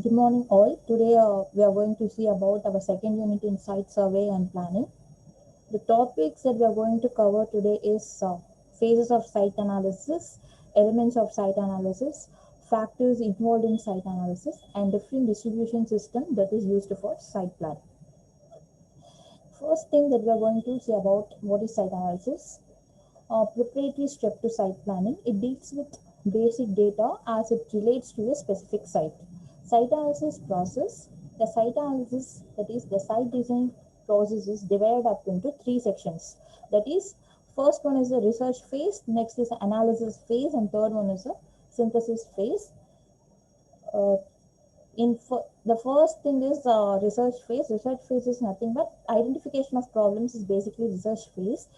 Good morning, all. Today we are going to see about our second unit in site survey and planning. The topics that we are going to cover today is phases of site analysis, elements of site analysis, factors involved in site analysis, and different distribution system that is used for site plan. First thing that we are going to see about what is site analysis. Preparatory step to site planning. It deals with basic data as it relates to a specific site. Site analysis process. The site analysis, that is the site design process, is divided up into three sections. That is, first one is the research phase, next is the analysis phase, and third one is the synthesis phase. Uh, the first thing is research phase. Research phase is nothing but identification of problems is basically research phase,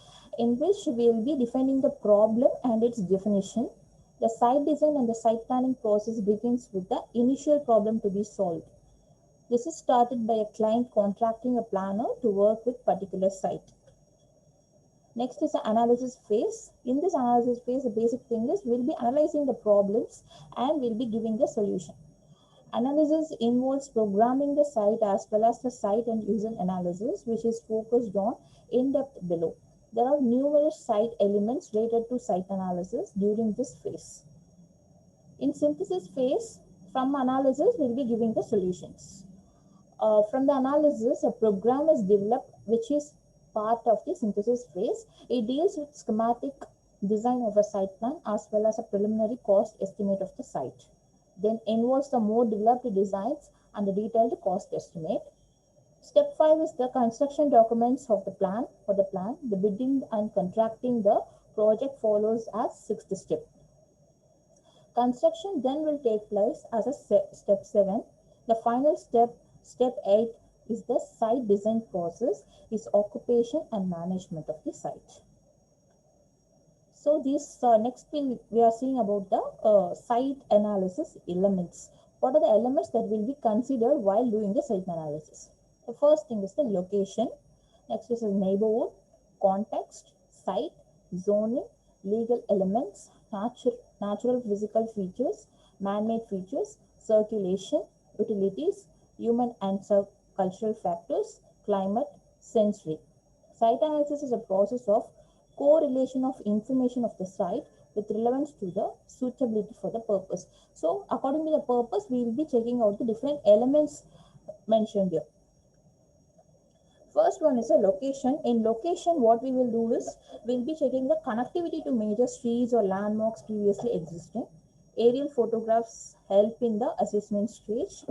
in which we will be defining the problem and its definition. The site design and the site planning process begins with the initial problem to be solved. This is started by a client contracting a planner to work with particular site. Next is the analysis phase. In this analysis phase, the basic thing is we'll be analyzing the problems and we'll be giving the solution. Analysis involves programming the site as well as the site and user analysis, which is focused on in depth below. There are numerous site elements related to site analysis during this phase. In synthesis phase, from analysis, we'll be giving the solutions. From the analysis, a program is developed, which is part of the synthesis phase. It deals with schematic design of a site plan as well as a preliminary cost estimate of the site. Then involves the more developed designs and the detailed cost estimate. Step 5 is the construction documents of the plan. For the plan, the bidding and contracting the project follows as sixth step. Construction then will take place as a step 7. The final step, step 8, is the site design process, is occupation and management of the site. So this next we are seeing about the site analysis elements. What are the elements that will be considered while doing the site analysis? The first thing is the location. Next is the neighborhood, context, site, zoning, legal elements, natural physical features, man-made features, circulation, utilities, human and cultural factors, climate, sensory. Site analysis is a process of correlation of information of the site with relevance to the suitability for the purpose. So according to the purpose, we will be checking out the different elements mentioned here. First one is a location. In location, what we will do is we'll be checking the connectivity to major streets or landmarks previously existing. Aerial photographs help in the assessment stage.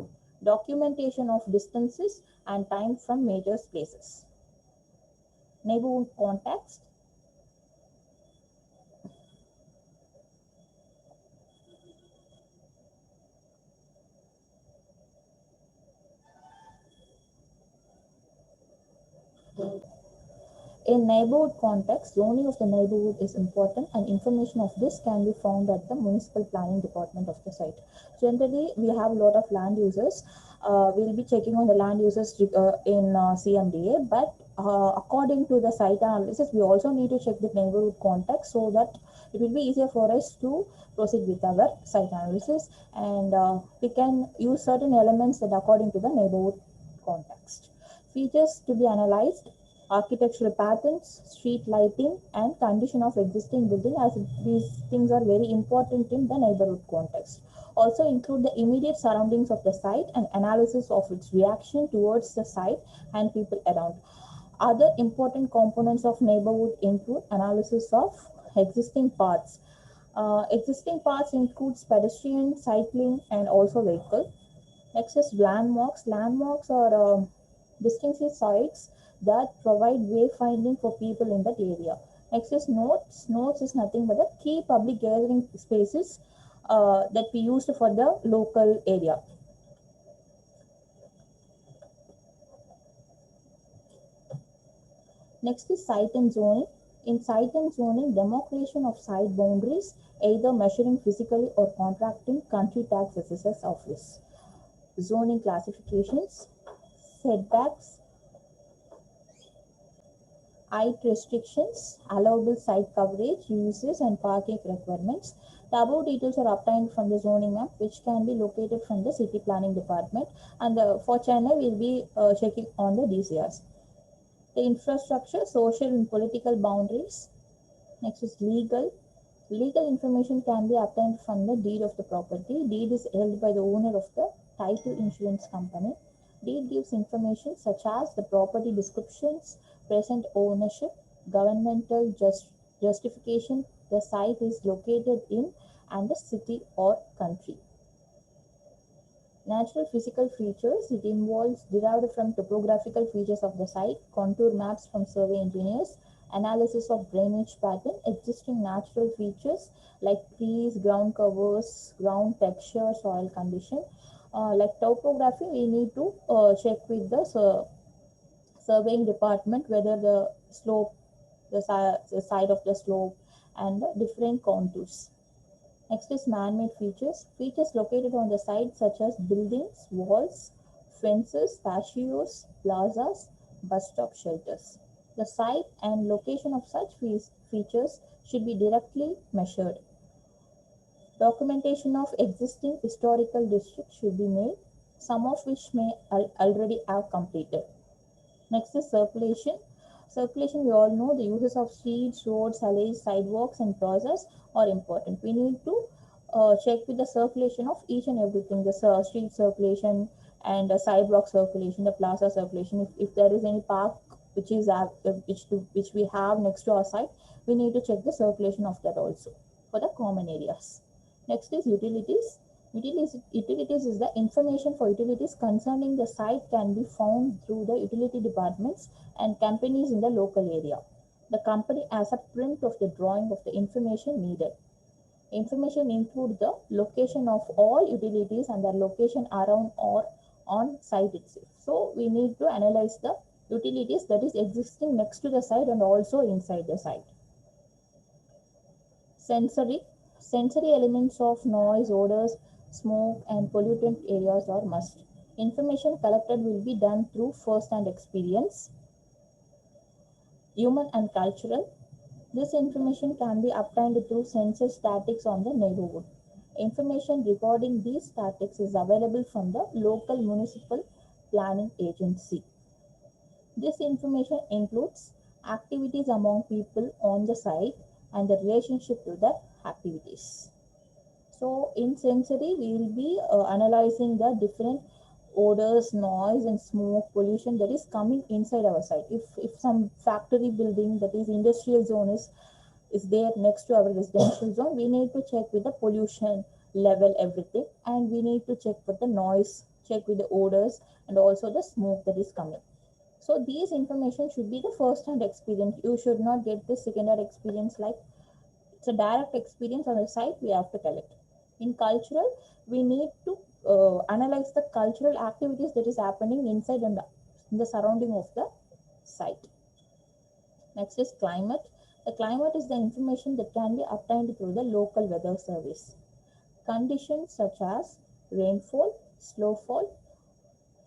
Documentation of distances and time from major places. Neighborhood context. In neighborhood context, zoning of the neighborhood is important and information of this can be found at the municipal planning department of the site. Generally, we have a lot of land users. We'll be checking on the land users in CMDA, but according to the site analysis, we also need to check the neighborhood context so that it will be easier for us to proceed with our site analysis, and we can use certain elements that according to the neighborhood context. Features to be analyzed: architectural patterns, street lighting, and condition of existing building, as these things are very important in the neighborhood context. Also include the immediate surroundings of the site and analysis of its reaction towards the site and people around. Other important components of neighborhood include analysis of existing paths. Existing paths includes pedestrian, cycling, and also vehicle. Next is landmarks. Landmarks are distinctive sites that provide wayfinding for people in that area. Next is notes. Notes is nothing but the key public gathering spaces that we used for the local area. Next is site and zoning. In site and zoning, demarcation of site boundaries, either measuring physically or contracting country tax assessor's office. Zoning classifications, setbacks, height restrictions, allowable site coverage, uses, and parking requirements. The above details are obtained from the zoning map, which can be located from the city planning department. And for Chennai, we'll be checking on the DCRs. The infrastructure, social and political boundaries. Next is legal. Legal information can be obtained from the deed of the property. Deed is held by the owner of the title insurance company. Deed gives information such as the property descriptions, present ownership, governmental justification, the site is located in, and the city or country. Natural physical features, it involves derived from topographical features of the site, contour maps from survey engineers, analysis of drainage pattern, existing natural features like trees, ground covers, ground texture, soil condition. Like topography, we need to check with the surveying department whether the slope, the side of the slope, and the different contours. Next is man-made features. Features located on the site such as buildings, walls, fences, patios, plazas, bus stop shelters. The site and location of such features should be directly measured. Documentation of existing historical districts should be made, some of which may already have completed. Next is circulation. Circulation, we all know the uses of streets, roads, alleys, sidewalks, and plazas are important. We need to check with the circulation of each and everything, the street circulation and the sidewalk circulation, the plaza circulation. If there is any park which is which we have next to our site, we need to check the circulation of that also for the common areas. Next is utilities. Utilities is the information for utilities concerning the site can be found through the utility departments and companies in the local area. The company has a print of the drawing of the information needed. Information include the location of all utilities and their location around or on site itself. So we need to analyze the utilities that is existing next to the site and also inside the site. Sensory. Sensory elements of noise, odors, smoke, and pollutant areas are must. Information collected will be done through first-hand experience. Human and cultural. This information can be obtained through sensor statics on the neighborhood. Information regarding these statics is available from the local municipal planning agency. This information includes activities among people on the site and the relationship to the activities. So in sensory, we will be analyzing the different odors, noise, and smoke pollution that is coming inside our site. If some factory building, that is industrial zone, is there next to our residential zone, we need to check with the pollution level, everything, and we need to check with the noise, check with the odors, and also the smoke that is coming. So these information should be the first hand experience. You should not get the second hand experience, like it's a direct experience on the site we have to collect. In cultural, we need to analyze the cultural activities that is happening inside and in the surrounding of the site. Next is climate. The climate is the information that can be obtained through the local weather service. Conditions such as rainfall, snowfall,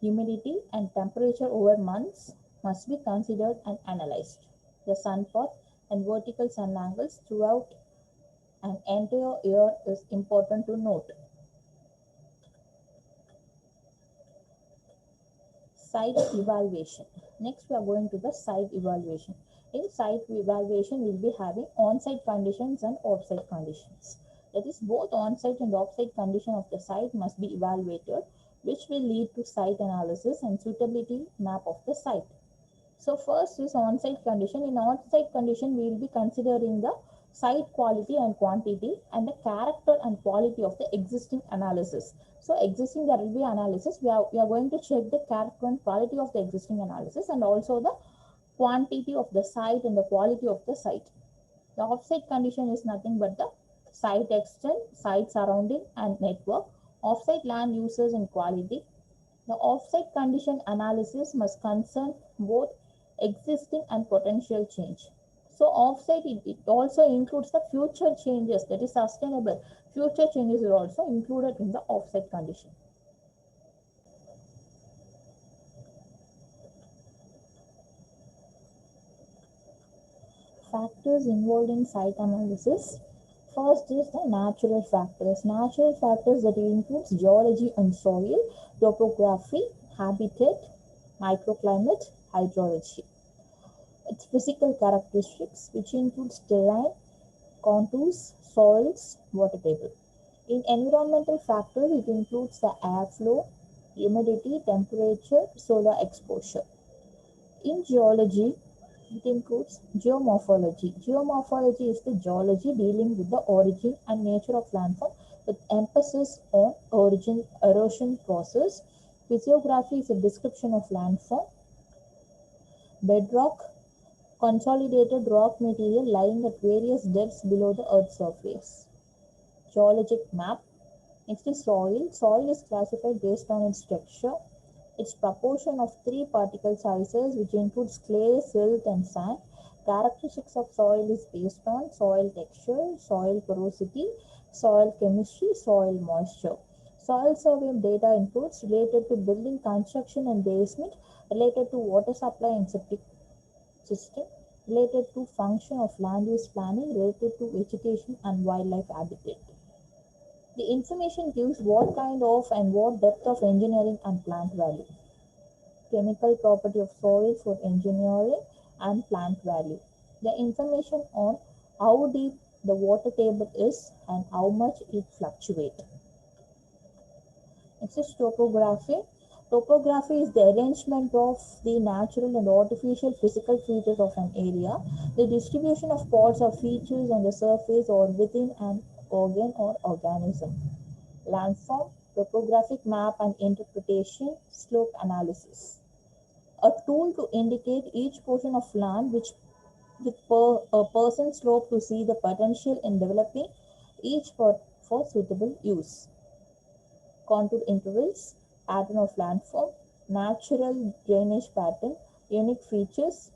humidity, and temperature over months must be considered and analyzed. The sun path and vertical sun angles throughout an entire year is important to note. Site evaluation. Next, we are going to the site evaluation. In site evaluation, we will be having on-site conditions and off-site conditions. That is, both on-site and off-site condition of the site must be evaluated, which will lead to site analysis and suitability map of the site. So first is on-site condition. In on-site condition, we will be considering the site quality and quantity and the character and quality of the existing analysis. So existing, there will be analysis. We are going to check the character and quality of the existing analysis and also the quantity of the site and the quality of the site. The off-site condition is nothing but the site extent, site surrounding, and network, off-site land uses and quality. The off-site condition analysis must concern both existing and potential change. So off-site, it also includes the future changes, that is sustainable. Future changes are also included in the off-site condition. Factors involved in site analysis. First is the natural factors. Natural factors that includes geology and soil, topography, habitat, microclimate, hydrology. Its physical characteristics, which includes terrain, contours, soils, water table. In environmental factors, it includes the airflow, humidity, temperature, solar exposure. In geology, it includes geomorphology. Geomorphology is the geology dealing with the origin and nature of landform with emphasis on origin erosion process. Physiography is a description of landform. Bedrock, consolidated rock material lying at various depths below the earth's surface. Geologic map. Next is soil. Soil is classified based on its texture, its proportion of three particle sizes, which includes clay, silt, and sand. Characteristics of soil is based on soil texture, soil porosity, soil chemistry, soil moisture. Soil survey data includes related to building construction and basement, related to water supply and septic system, related to function of land use planning, related to vegetation and wildlife habitat. The information gives what kind of and what depth of engineering and plant value. Chemical property of soil for engineering and plant value. The information on how deep the water table is and how much it fluctuates. Next is topography. Topography is the arrangement of the natural and artificial physical features of an area. The distribution of parts or features on the surface or within an organ or organism. Landform, topographic map and interpretation, slope analysis. A tool to indicate each portion of land which with a person slope to see the potential in developing each part for suitable use. Contour intervals, pattern of landform, natural drainage pattern, unique features,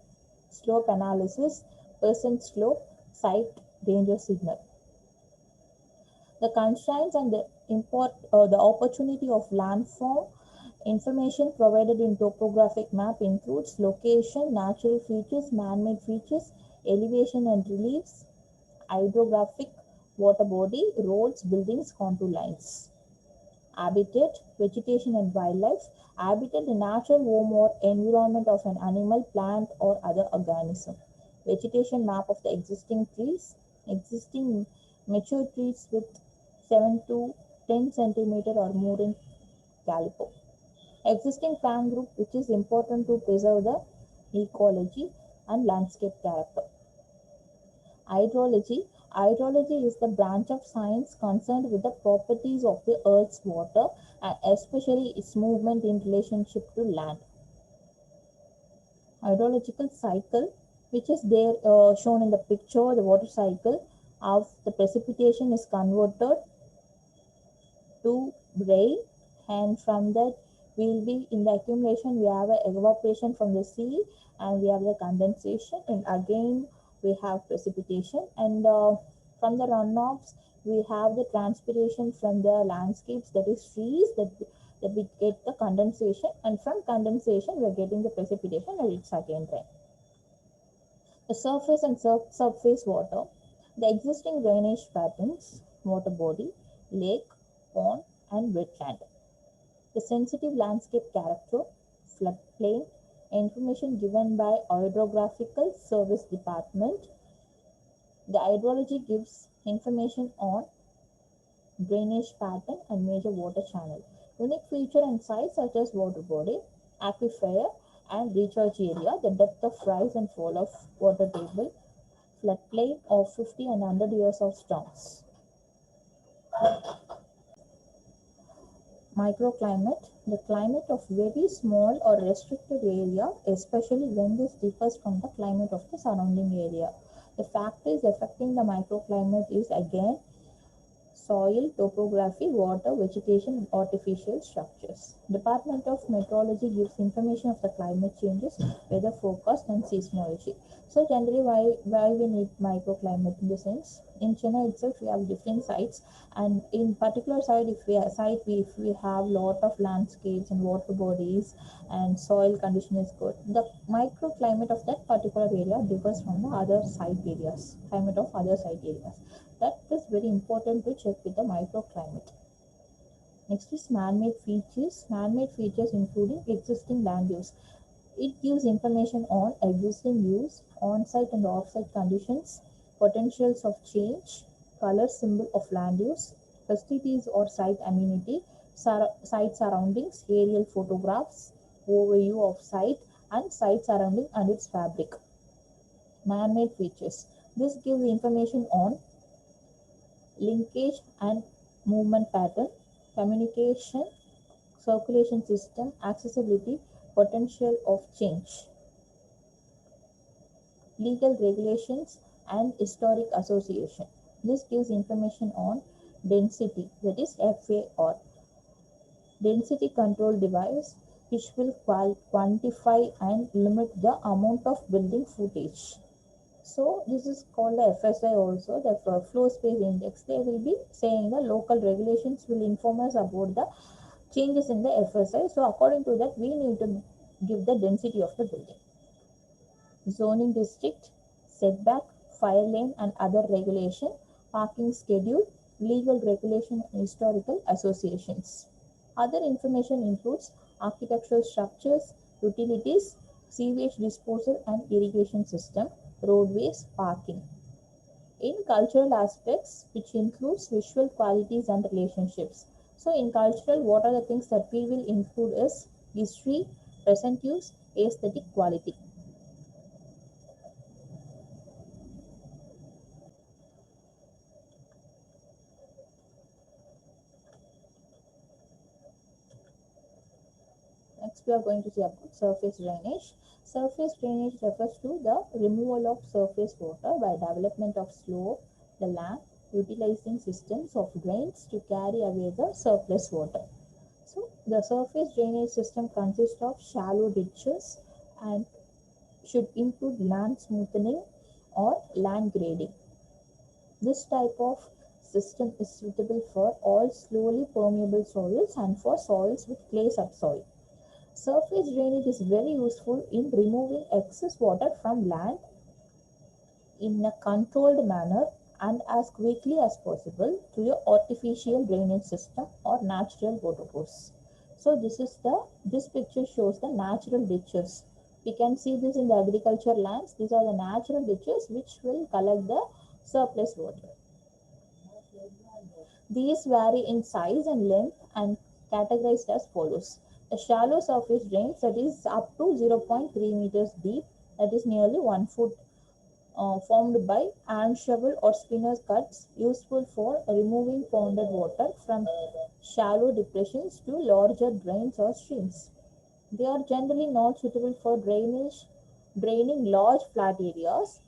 slope analysis, percent slope, site danger signal. The constraints and the opportunity of landform information provided in topographic map includes location, natural features, man-made features, elevation and reliefs, hydrographic, water body, roads, buildings, contour lines. Habitat, vegetation and wildlife. Habitat, the natural home or environment of an animal, plant or other organism. Vegetation map of the existing trees. Existing mature trees with 7 to 10 centimeter or more in caliber. Existing plant group, which is important to preserve the ecology and landscape character. Hydrology. Hydrology is the branch of science concerned with the properties of the earth's water and especially its movement in relationship to land. Hydrological cycle, which is there shown in the picture, the water cycle of the precipitation is converted to rain, and from that will be in the accumulation we have a evaporation from the sea, and we have the condensation, and again we have precipitation, and from the runoffs we have the transpiration from the landscapes, that is trees, that we get the condensation, and from condensation we are getting the precipitation, and it's again rain. The surface and subsurface water, the existing drainage patterns, water body, lake, pond, and wetland. The sensitive landscape character, floodplain, information given by Hydrographical Service Department. The hydrology gives information on drainage pattern and major water channel. Unique feature and size such as water body, aquifer, and recharge area, the depth of rise and fall of water table, floodplain of 50 and 100 years of storms. Microclimate, the climate of very small or restricted area, especially when this differs from the climate of the surrounding area. The factors affecting the microclimate is again soil, topography, water, vegetation, and artificial structures. Department of Meteorology gives information of the climate changes, weather forecast, and seismology. So generally, why we need microclimate in the sense in Chennai itself we have different sites, and in particular site if we have lot of landscapes and water bodies and soil condition is good, the microclimate of that particular area differs from the other site areas, climate of other site areas. That is very important to check with the microclimate. Next is man-made features. Man-made features including existing land use. It gives information on existing use, on-site and off-site conditions, potentials of change, color symbol of land use, facilities or site amenity, site surroundings, aerial photographs, overview of site, and site surrounding and its fabric. Man-made features. This gives information on linkage and movement pattern, communication, circulation system, accessibility, potential of change, legal regulations, and historic association. This gives information on density, that is FAR, density control device, which will quantify and limit the amount of building footage. So this is called the FSI also, the floor space index. They will be saying the local regulations will inform us about the changes in the FSI. So according to that, we need to give the density of the building. Zoning district, setback, fire lane and other regulation, parking schedule, legal regulation and historical associations. Other information includes architectural structures, utilities, sewage disposal and irrigation system, roadways, parking. In cultural aspects, which includes visual qualities and relationships. So in cultural, what are the things that we will include is history, present use, aesthetic quality. Next, we are going to see about surface drainage. Surface drainage refers to the removal of surface water by development of slope, the land, utilizing systems of drains to carry away the surplus water. So, the surface drainage system consists of shallow ditches and should include land smoothing or land grading. This type of system is suitable for all slowly permeable soils and for soils with clay subsoil. Surface drainage is very useful in removing excess water from land in a controlled manner and as quickly as possible through your artificial drainage system or natural water course. So this picture shows the natural ditches. We can see this in the agriculture lands. These are the natural ditches which will collect the surplus water. These vary in size and length and categorized as follows. A shallow surface drains that is up to 0.3 meters deep, that is nearly 1 foot, formed by hand shovel or spinner cuts, useful for removing ponded water from shallow depressions to larger drains or streams. They are generally not suitable for draining large flat areas.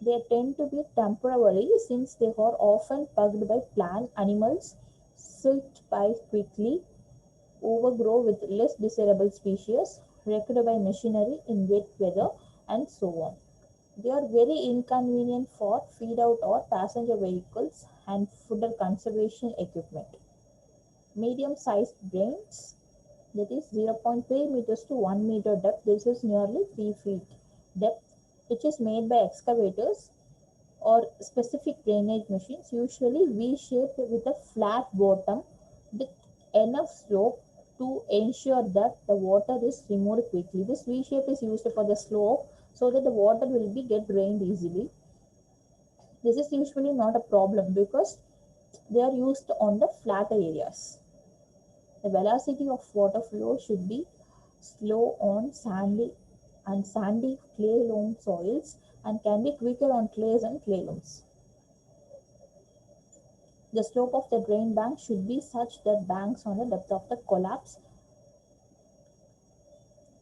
They tend to be temporary since they are often plugged by plant animals, silt by quickly, overgrow with less desirable species, wrecked by machinery in wet weather, and so on. They are very inconvenient for feed out or passenger vehicles and fooder conservation equipment. Medium sized drains, that is 0.3 meters to 1 meter depth, this is nearly 3 feet depth, which is made by excavators or specific drainage machines, usually V-shaped with a flat bottom with enough slope to ensure that the water is removed quickly. This V-shape is used for the slope so that the water will be get drained easily. This is usually not a problem because they are used on the flatter areas. The velocity of water flow should be slow on sandy clay loam soils and can be quicker on clays and clay loams. The slope of the drain bank should be such that banks on the depth of the collapse.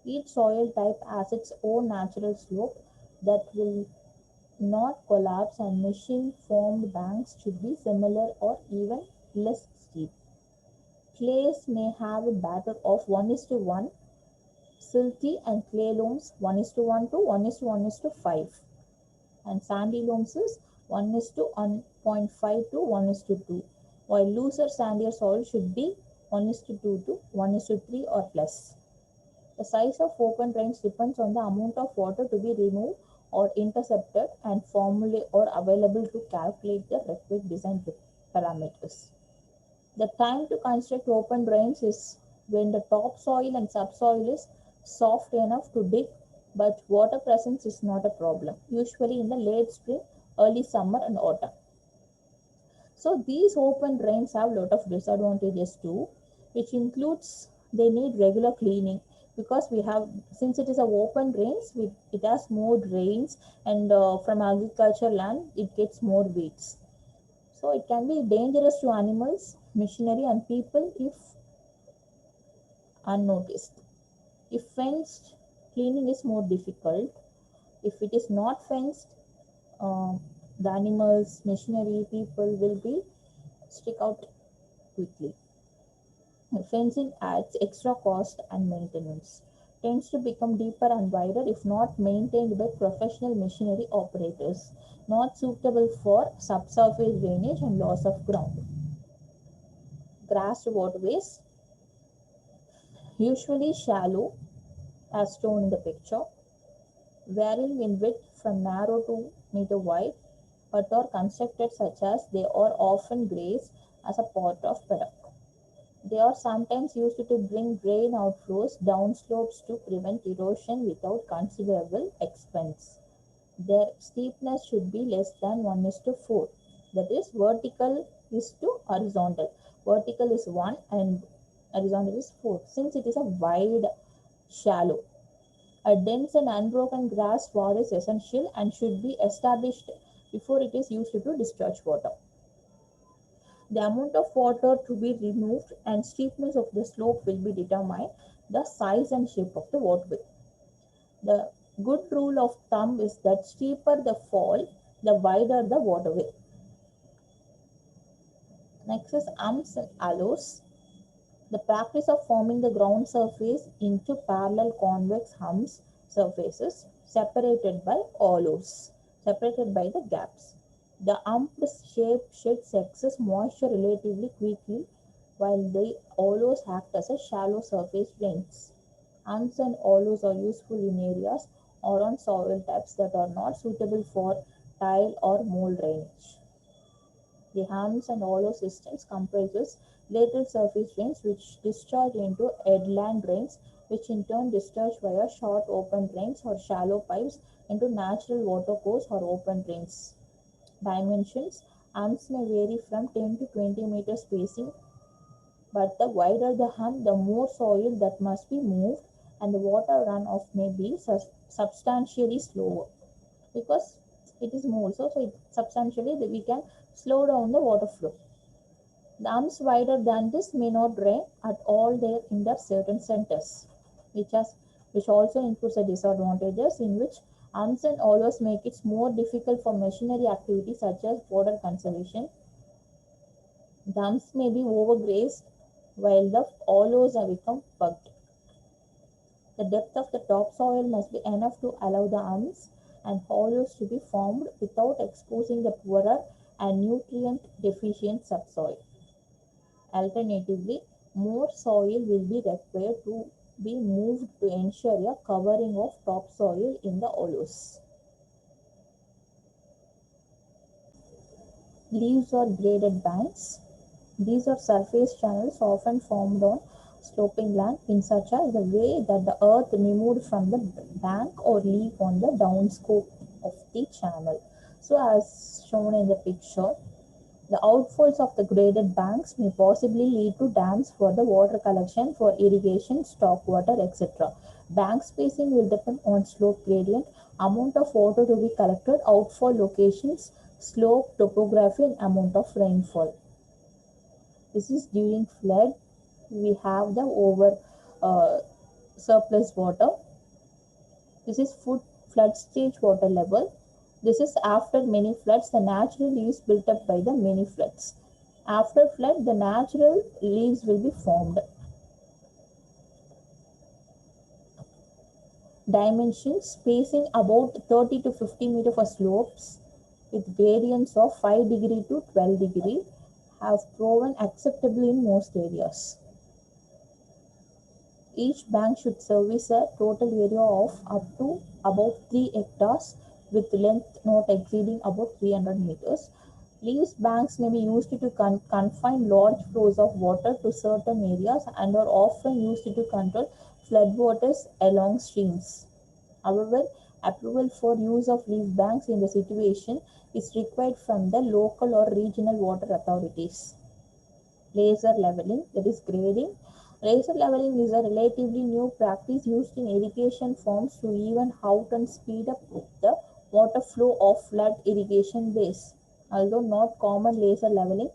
Each soil type has its own natural slope that will not collapse, and machine formed banks should be similar or even less steep. Clays may have a batter of 1:1, silty and clay loams 1:1 to 1:1:5, and sandy loams is 1 is to 1.5 to 1 is to 2, while looser sandier soil should be 1 is to 2 to 1 is to 3 or less. The size of open drains depends on the amount of water to be removed or intercepted and formulae are available to calculate the required design parameters. The time to construct open drains is when the topsoil and subsoil is soft enough to dig, but water presence is not a problem, usually in the late spring, early summer, and autumn. So these open drains have a lot of disadvantages too, which includes they need regular cleaning because we have, since it is a open drains, it has more drains, and from agriculture land it gets more weeds. So it can be dangerous to animals, machinery, and people if unnoticed. If fenced, cleaning is more difficult. If it is not fenced, uh, the animals, machinery, people will be stick out quickly. Fencing adds extra cost and maintenance. Tends to become deeper and wider if not maintained by professional machinery operators. Not suitable for subsurface drainage and loss of ground. Grassed waterways, usually shallow, as shown in the picture, varying in width from narrow to meter wide, but are constructed such as they are often grazed as a part of paddock. They are sometimes used to bring drain outflows down slopes to prevent erosion without considerable expense. Their steepness should be less than 1 is to 4. That is, vertical is to horizontal. Vertical is 1 and horizontal is 4. Since it is a wide, shallow, a dense and unbroken grass sward is essential and should be established before it is used to discharge water. The amount of water to be removed and steepness of the slope will be determined the size and shape of the waterway. The good rule of thumb is that steeper the fall, the wider the waterway. Next is umps and aloes. The practice of forming the ground surface into parallel convex humps surfaces separated by the gaps. The umped shape sheds excess moisture relatively quickly, while the aloes act as a shallow surface drains. Humps and aloes are useful in areas or on soil types that are not suitable for tile or mold drainage. The humps and hollow systems comprises lateral surface drains which discharge into headland drains, which in turn discharge via short open drains or shallow pipes into natural watercourse or open drains. Dimensions: humps may vary from 10 to 20 meters spacing, but the wider the hump, the more soil that must be moved, and the water runoff may be substantially slower because it is more. So it substantially we can slow down the water flow. The arms wider than this may not drain at all there in their certain centers, which also includes the disadvantages in which arms and hollows make it more difficult for machinery activities such as water conservation. The arms may be overgrazed while the hollows have become pugged. The depth of the topsoil must be enough to allow the arms and hollows to be formed without exposing the poorer and nutrient deficient subsoil. Alternatively, more soil will be required to be moved to ensure a covering of topsoil in the hollows. Leaves or graded banks. These are surface channels often formed on sloping land in such a way that the earth removed from the bank or leaf on the downslope of the channel. So as shown in the picture, the outfalls of the graded banks may possibly lead to dams for the water collection for irrigation, stock water, etc. Bank spacing will depend on slope gradient, amount of water to be collected, outfall locations, slope, topography, and amount of rainfall. This is during flood. We have the over surplus water. This is flood stage water level. This is after many floods, the natural leaves built up by the many floods. After flood, the natural leaves will be formed. Dimensions: spacing about 30 to 50 meter for slopes, with variance of 5 degree to 12 degree have proven acceptable in most areas. Each bank should service a total area of up to about 3 hectares with length not exceeding about 300 meters. Leaves banks may be used to confine large flows of water to certain areas and are often used to control floodwaters along streams. However, approval for use of leaf banks in the situation is required from the local or regional water authorities. Laser leveling, that is grading. Laser leveling is a relatively new practice used in irrigation farms to even out and speed up the water flow of flood irrigation base. Although not common, laser leveling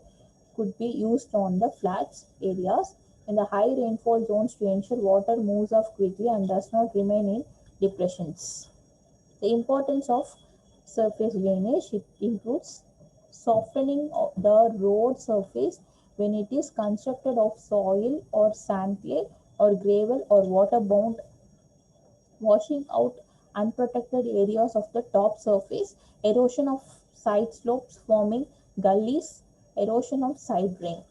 could be used on the flats areas in the high rainfall zones to ensure water moves off quickly and does not remain in depressions. The importance of surface drainage, it includes softening of the road surface when it is constructed of soil or sand clay or gravel or water-bound, washing out unprotected areas of the top surface, erosion of side slopes forming gullies, erosion of side drain.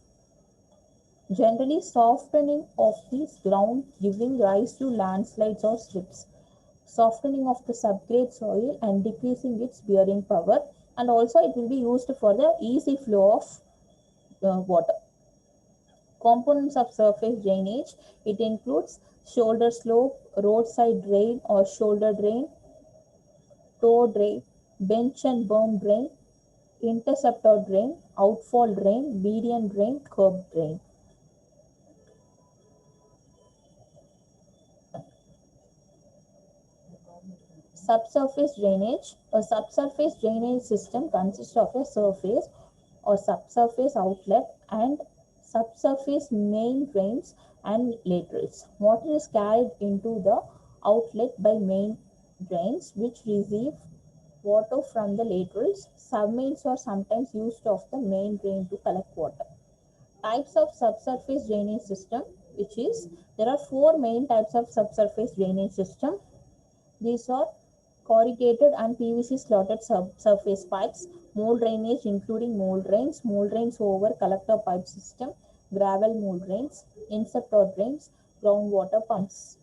Generally, softening of the ground giving rise to landslides or slips, softening of the subgrade soil and decreasing its bearing power, and also it will be used for the easy flow of water. Components of surface drainage, it includes shoulder slope, roadside drain or shoulder drain, toe drain, bench and berm drain, interceptor drain, outfall drain, median drain, curb drain. Subsurface drainage. A subsurface drainage system consists of a surface or subsurface outlet and subsurface main drains and laterals. Water is carried into the outlet by main drains, which receive water from the laterals. Submains are sometimes used of the main drain to collect water. Types of subsurface drainage system, which is there are four main types of subsurface drainage system. These are corrugated and PVC slotted surface pipes, mold drainage including mold drains over collector pipe system, gravel mold drains, inceptor drains, groundwater pumps.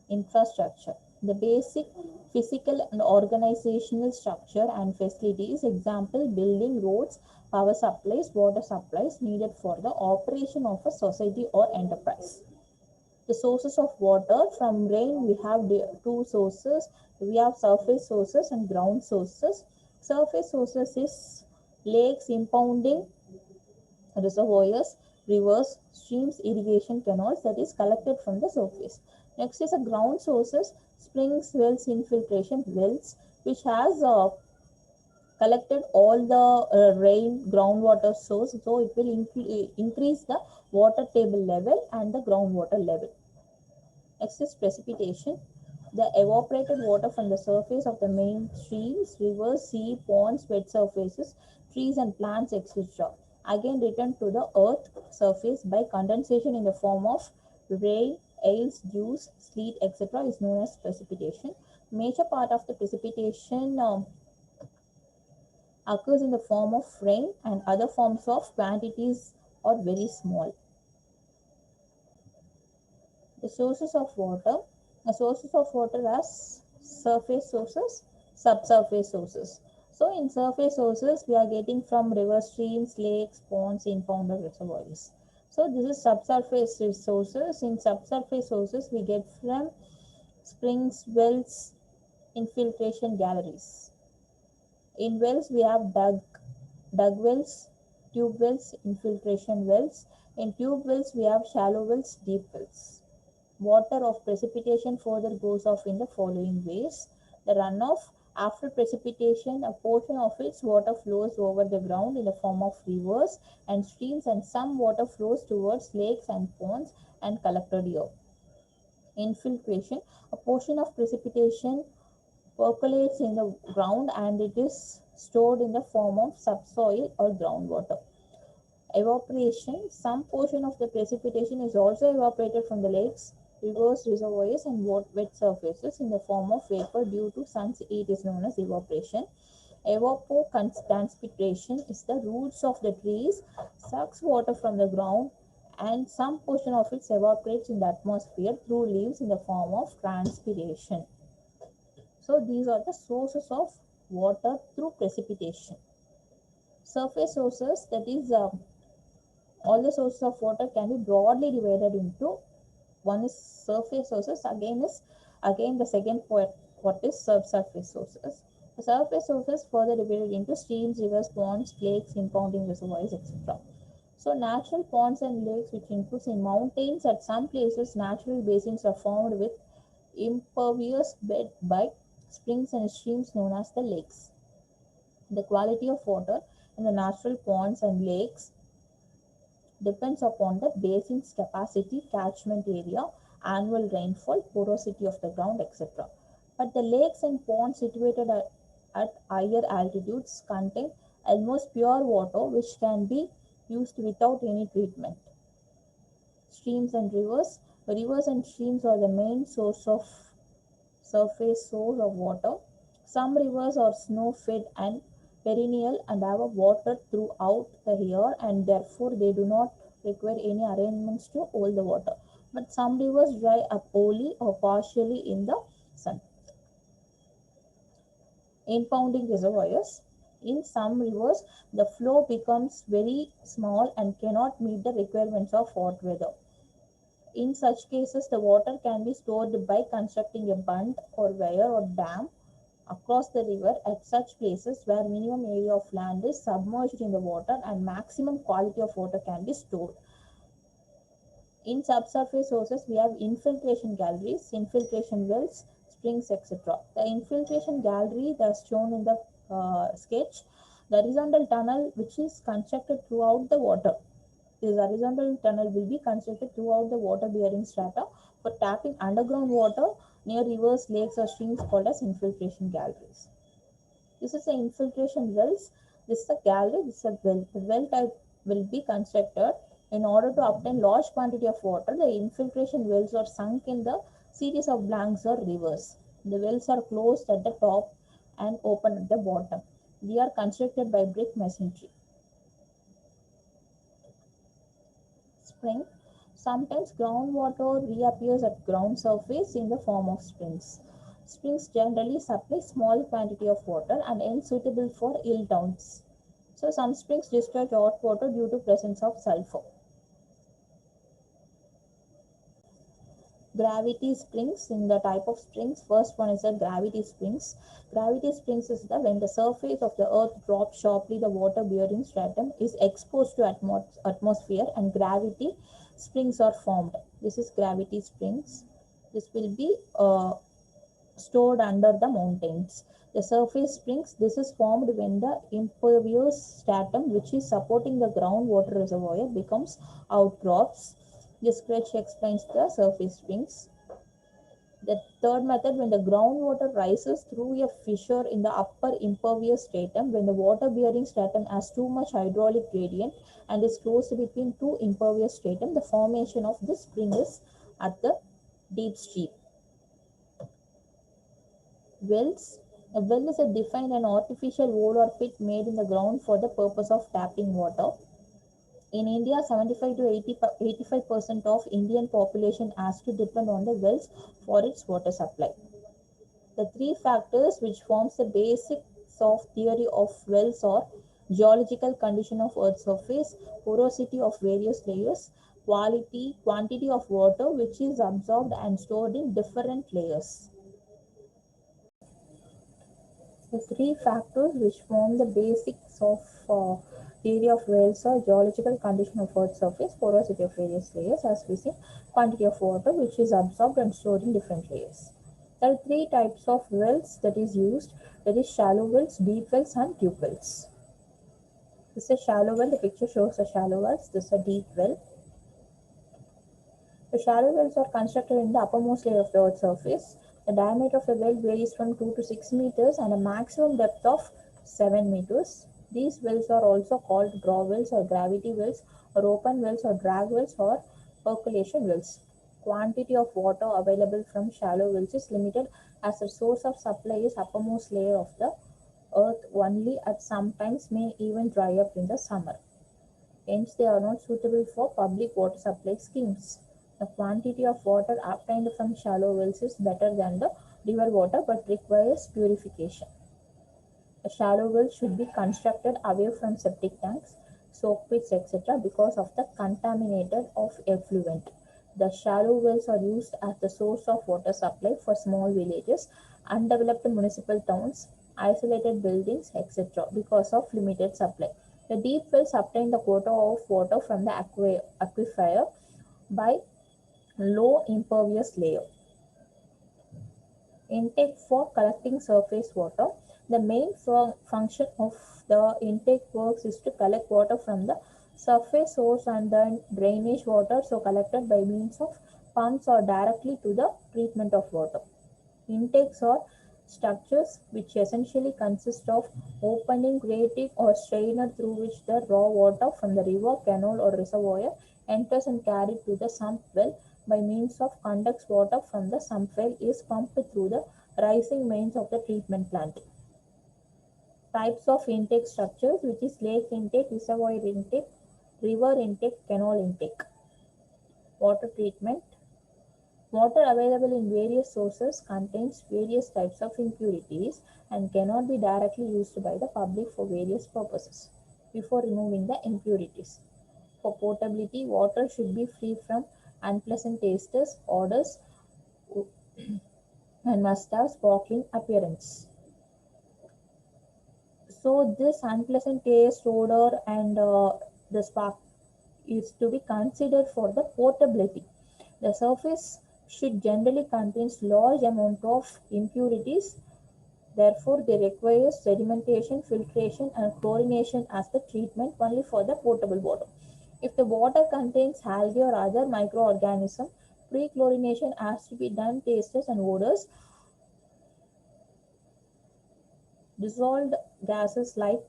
Infrastructure. The basic physical and organizational structure and facilities, example, building, roads, power supplies, water supplies needed for the operation of a society or enterprise. The sources of water from rain, we have two sources. We have surface sources and ground sources. Surface sources is lakes, impounding reservoirs, rivers, streams, irrigation canals that is collected from the surface. Next is a ground sources, springs, wells, infiltration wells, which has collected all the rain groundwater source, so it will increase the water table level and the groundwater level. Next is precipitation. The evaporated water from the surface of the main streams, rivers, sea, ponds, wet surfaces, trees and plants, etc. again return to the earth surface by condensation in the form of rain, hails, dews, sleet, etc. is known as precipitation. Major part of the precipitation occurs in the form of rain, and other forms of quantities are very small. The sources of water. The sources of water as surface sources, subsurface sources. So in surface sources, we are getting from river, streams, lakes, ponds, impounded reservoirs. So this is subsurface sources. In subsurface sources, we get from springs, wells, infiltration galleries. In wells, we have dug wells, tube wells, infiltration wells. In tube wells, we have shallow wells, deep wells. Water of precipitation further goes off in the following ways. The runoff. After precipitation, a portion of its water flows over the ground in the form of rivers and streams, and some water flows towards lakes and ponds and collected here. Infiltration. A portion of precipitation percolates in the ground and it is stored in the form of subsoil or groundwater. Evaporation. Some portion of the precipitation is also evaporated from the lakes, rivers, reservoirs, and wet surfaces in the form of vapor due to sun's heat is known as evaporation. Evapotranspiration is the roots of the trees sucks water from the ground and some portion of it evaporates in the atmosphere through leaves in the form of transpiration. So these are the sources of water through precipitation. Surface sources, that is all the sources of water can be broadly divided into one is surface sources, again the second point what is subsurface sources. The surface sources further divided into streams, rivers, ponds, lakes, impounding reservoirs, etc. So natural ponds and lakes, which includes in mountains, at some places natural basins are formed with impervious bed by springs and streams known as the lakes. The quality of water in the natural ponds and lakes depends upon the basin's capacity, catchment area, annual rainfall, porosity of the ground, etc. But the lakes and ponds situated at higher altitudes contain almost pure water which can be used without any treatment. Streams and rivers. Rivers and streams are the main surface source of water. Some rivers are snow-fed and perennial and have water throughout the year, and therefore they do not require any arrangements to hold the water. But some rivers dry up wholly or partially in the sun. Impounding reservoirs. In some rivers, the flow becomes very small and cannot meet the requirements of hot weather. In such cases, the water can be stored by constructing a bund or weir or dam across the river at such places where minimum area of land is submerged in the water and maximum quality of water can be stored. In subsurface sources, we have infiltration galleries, infiltration wells, springs, etc. The infiltration gallery, that's shown in the sketch, the horizontal tunnel which is constructed throughout the water. This horizontal tunnel will be constructed throughout the water-bearing strata for tapping underground water near rivers, lakes, or streams called as infiltration galleries. This is the infiltration wells. This is a gallery. This is a well. The well type will be constructed in order to obtain large quantity of water. The infiltration wells are sunk in the series of blanks or rivers. The wells are closed at the top and open at the bottom. They are constructed by brick masonry. Spring. Sometimes groundwater reappears at ground surface in the form of springs. Springs generally supply small quantity of water and unsuitable for hill towns. So some springs discharge hot water due to presence of sulfur. Gravity springs, in the type of springs, first one is a gravity springs. Gravity springs is the when the surface of the earth drops sharply, the water bearing stratum is exposed to atmosphere and gravity springs are formed. This is gravity springs. This will be stored under the mountains. The surface springs, this is formed when the impervious stratum which is supporting the groundwater reservoir becomes outcrops. This sketch explains the surface springs. The third method, when the groundwater rises through a fissure in the upper impervious stratum, when the water bearing stratum has too much hydraulic gradient and is closed between two impervious stratum, the formation of this spring is at the deep stream. Wells. A well is a defined and artificial hole or pit made in the ground for the purpose of tapping water. In India, 75 to 85% of Indian population has to depend on the wells for its water supply. The three factors which forms the basics of theory of wells are geological condition of earth surface, porosity of various layers, quantity of water which is absorbed and stored in different layers. The three factors which form the basics of theory of wells are geological condition of earth surface, porosity of various layers, as we see, quantity of water which is absorbed and stored in different layers. There are three types of wells that is used. There is shallow wells, deep wells, and tube wells. This is a shallow well. The picture shows a shallow wells. This is a deep well. The shallow wells are constructed in the uppermost layer of the earth's surface. The diameter of the well varies from 2 to 6 meters and a maximum depth of 7 meters. These wells are also called draw wells or gravity wells or open wells or drag wells or percolation wells. quantity of water available from shallow wells is limited as the source of supply is uppermost layer of the earth only at sometimes may even dry up in the summer. Hence, they are not suitable for public water supply schemes. The quantity of water obtained from shallow wells is better than the river water but requires purification. A shallow well should be constructed away from septic tanks, soak pits, etc. because of the contaminated of effluent. The shallow wells are used as the source of water supply for small villages, undeveloped municipal towns, isolated buildings, etc. because of limited supply. The deep wells obtain the quota of water from the aquifer by low impervious layer. Intake for collecting surface water. The main function of the intake works is to collect water from the surface source and then drainage water so collected by means of pumps or directly to the treatment of water. Intakes are structures which essentially consist of opening, grating or strainer through which the raw water from the river, canal or reservoir enters and carried to the sump well by means of conducts water from the sump well is pumped through the rising mains of the treatment plant. Types of intake structures, which is lake intake, reservoir intake, river intake, canal intake. Water treatment. Water available in various sources contains various types of impurities and cannot be directly used by the public for various purposes. Before removing the impurities. For potability, water should be free from unpleasant tastes, odors, and must have sparkling appearance. So this unpleasant taste, odor, and the spark is to be considered for the potability. The surface should generally contain large amount of impurities. Therefore, they require sedimentation, filtration, and chlorination as the treatment only for the potable water. If the water contains algae or other microorganism, pre-chlorination has to be done. Tastes and odors. Dissolved gases like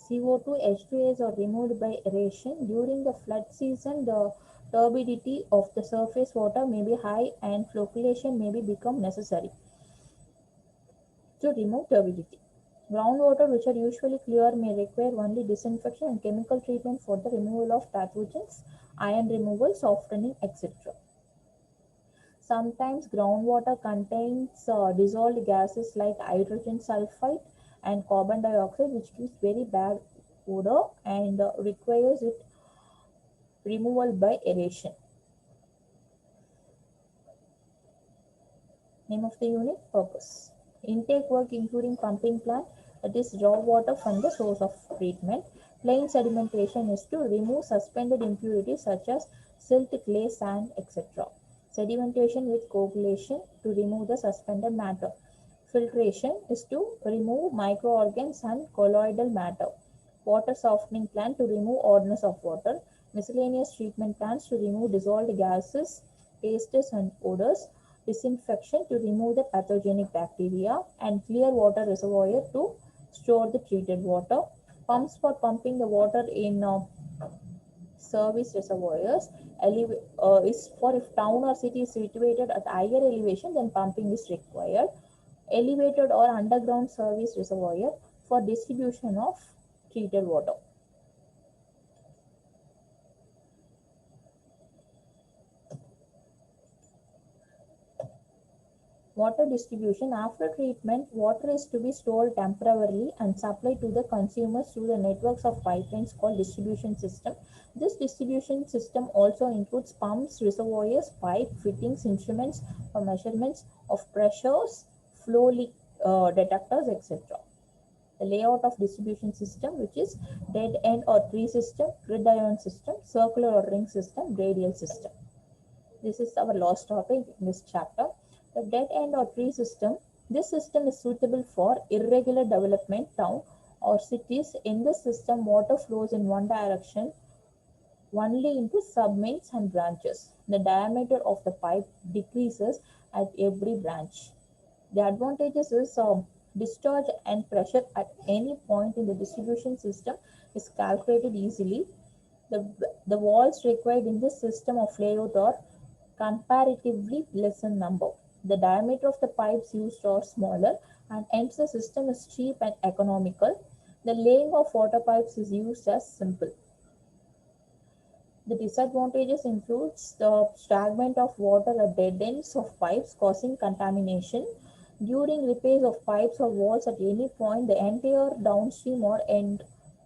CO2, H2S are removed by aeration. During the flood season, the turbidity of the surface water may be high and flocculation may become necessary to remove turbidity. Groundwater, which are usually clear, may require only disinfection and chemical treatment for the removal of pathogens, ion removal, softening, etc. Sometimes groundwater contains dissolved gases like hydrogen sulfide and carbon dioxide, which gives very bad odor and requires it removal by aeration. Name of the unit, purpose. Intake work including pumping plant, that is draw water from the source of treatment. Plain sedimentation is to remove suspended impurities such as silt, clay, sand, etc. Sedimentation with coagulation to remove the suspended matter. Filtration is to remove microorganisms and colloidal matter. Water softening plant to remove oddness of water. Miscellaneous treatment plants to remove dissolved gases, tastes and odors. Disinfection to remove the pathogenic bacteria, and clear water reservoir to store the treated water. Pumps for pumping the water in service reservoirs is for if town or city is situated at higher elevation, then pumping is required. Elevated or underground service reservoir for distribution of treated water. Water distribution. After treatment, water is to be stored temporarily and supplied to the consumers through the networks of pipelines called distribution system. This distribution system also includes pumps, reservoirs, pipe fittings, instruments for measurements of pressures, flow leak detectors, etc. The layout of distribution system, which is dead end or tree system, gridiron system, circular or ring system, radial system. This is our last topic in this chapter. The dead end or tree system. This system is suitable for irregular development town or cities. In this system, water flows in one direction only into submains and branches. The diameter of the pipe decreases at every branch. The advantages is discharge and pressure at any point in the distribution system is calculated easily. The walls required in this system of layout are comparatively less in number. The diameter of the pipes used are smaller, and hence the system is cheap and economical. The laying of water pipes is used as simple. The disadvantages includes the stagnant of water at dead ends of pipes causing contamination. During repairs of pipes or walls at any point, the entire downstream or end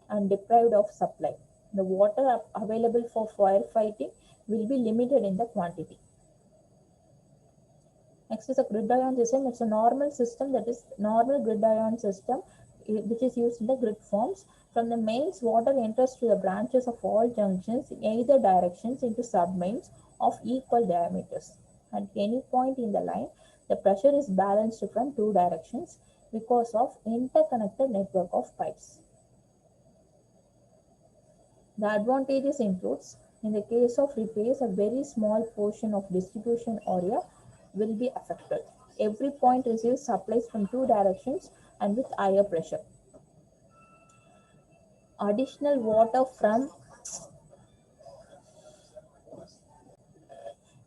and deprived of supply. The water available for firefighting will be limited in the quantity. Next is a gridiron system. It's a normal system, that is normal gridiron system, which is used in the grid forms. From the mains, water enters to the branches of all junctions in either directions into submains of equal diameters. At any point in the line, the pressure is balanced from two directions because of interconnected network of pipes. The advantages includes, in the case of repairs, a very small portion of distribution area will be affected. Every point receives supplies from two directions and with higher pressure. Additional water from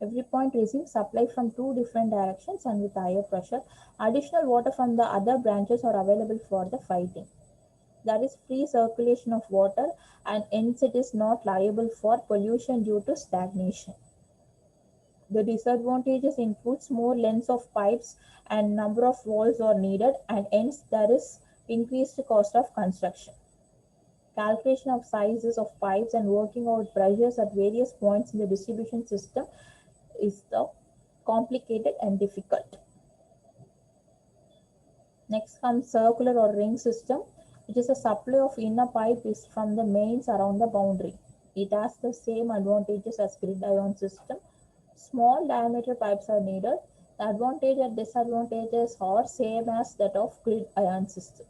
every point receives supply from two different directions and with higher pressure. Additional water from the other branches are available for the fighting. There is free circulation of water, and hence it is not liable for pollution due to stagnation. The disadvantages includes more lengths of pipes and number of walls are needed, and hence there is increased cost of construction. Calculation of sizes of pipes and working out pressures at various points in the distribution system is the complicated and difficult. Next comes circular or ring system, which is a supply of inner pipe is from the mains around the boundary. It has the same advantages as gridiron system. Small diameter pipes are needed. The advantage and disadvantages are same as that of gridiron system.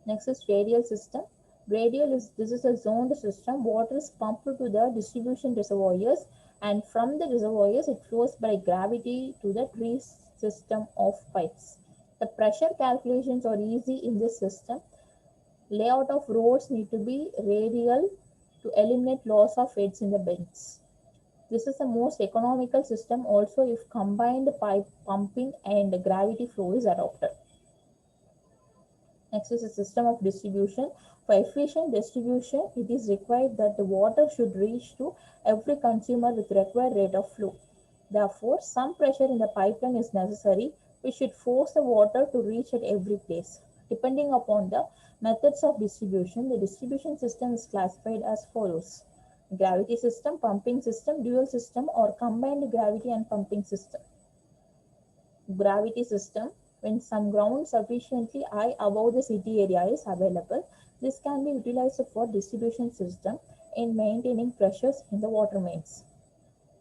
Next is radial system. This is a zoned system. Water is pumped to the distribution reservoirs, and from the reservoirs it flows by gravity to the tree system of pipes. The pressure calculations are easy in this system. Layout of roads need to be radial to eliminate loss of heads in the bends. This is the most economical system also if combined pipe pumping and gravity flow is adopted. Next is a system of distribution. For efficient distribution, it is required that the water should reach to every consumer with required rate of flow. Therefore, some pressure in the pipeline is necessary, which should force the water to reach at every place. Depending upon the methods of distribution, the distribution system is classified as follows: gravity system, pumping system, dual system, or combined gravity and pumping system. Gravity system: when some ground sufficiently high above the city area is available, this can be utilized for distribution system in maintaining pressures in the water mains.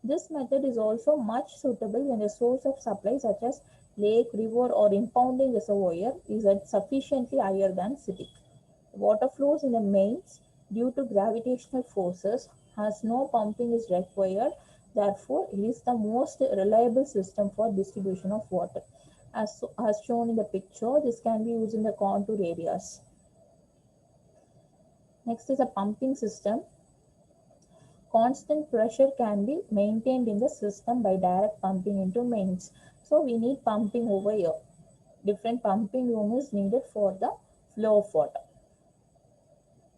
This method is also much suitable when the source of supply such as lake, river or impounding reservoir is at sufficiently higher than city. Water flows in the mains due to gravitational forces as no pumping is required. Therefore, it is the most reliable system for distribution of water. As shown in the picture, this can be used in the contour areas. Next is a pumping system. Constant pressure can be maintained in the system by direct pumping into mains. So we need pumping over here. Different pumping room is needed for the flow of water.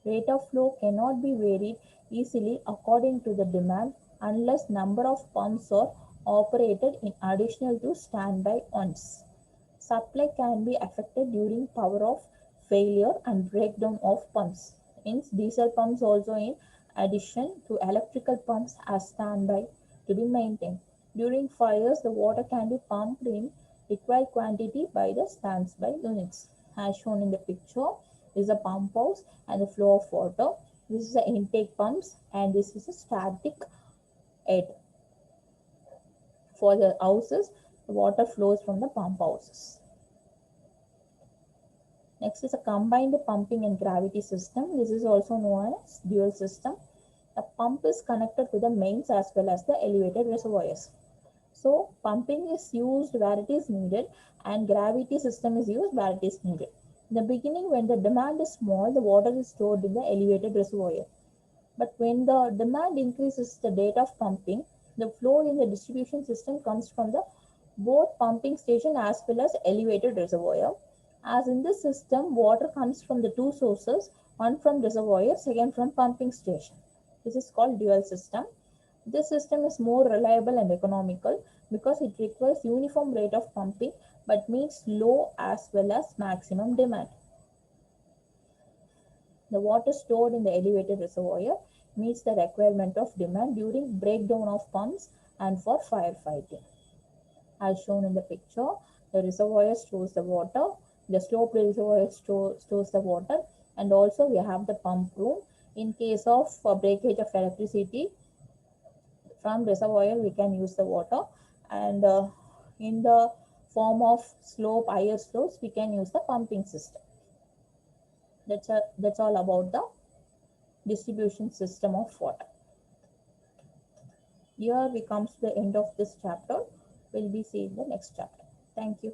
Rate of flow cannot be varied easily according to the demand unless number of pumps are operated in addition to standby ones. Supply can be affected during power of failure and breakdown of pumps. Hence, diesel pumps also in addition to electrical pumps as standby to be maintained. During fires, the water can be pumped in required quantity by the standby units. As shown in the picture, this is a pump house and the flow of water. This is the intake pumps and this is a static head. For the houses, the water flows from the pump houses. Next is a combined pumping and gravity system. This is also known as dual system. The pump is connected to the mains as well as the elevated reservoirs. So pumping is used where it is needed and gravity system is used where it is needed. In the beginning, when the demand is small, the water is stored in the elevated reservoir. But when the demand increases the rate of pumping, the flow in the distribution system comes from the both pumping station as well as elevated reservoir. As in this system, water comes from the two sources, one from reservoir, second from pumping station. This is called dual system. This system is more reliable and economical because it requires uniform rate of pumping but meets low as well as maximum demand. The water stored in the elevated reservoir meets the requirement of demand during breakdown of pumps and for firefighting. As shown in the picture, the reservoir stores the water, the slope reservoir stores the water, and also we have the pump room. In case of breakage of electricity, from reservoir we can use the water, and in the form of slope, higher slopes, we can use the pumping system. That's all about the distribution system of water. Here we come to the end of this chapter. We'll be seeing the next chapter. Thank you.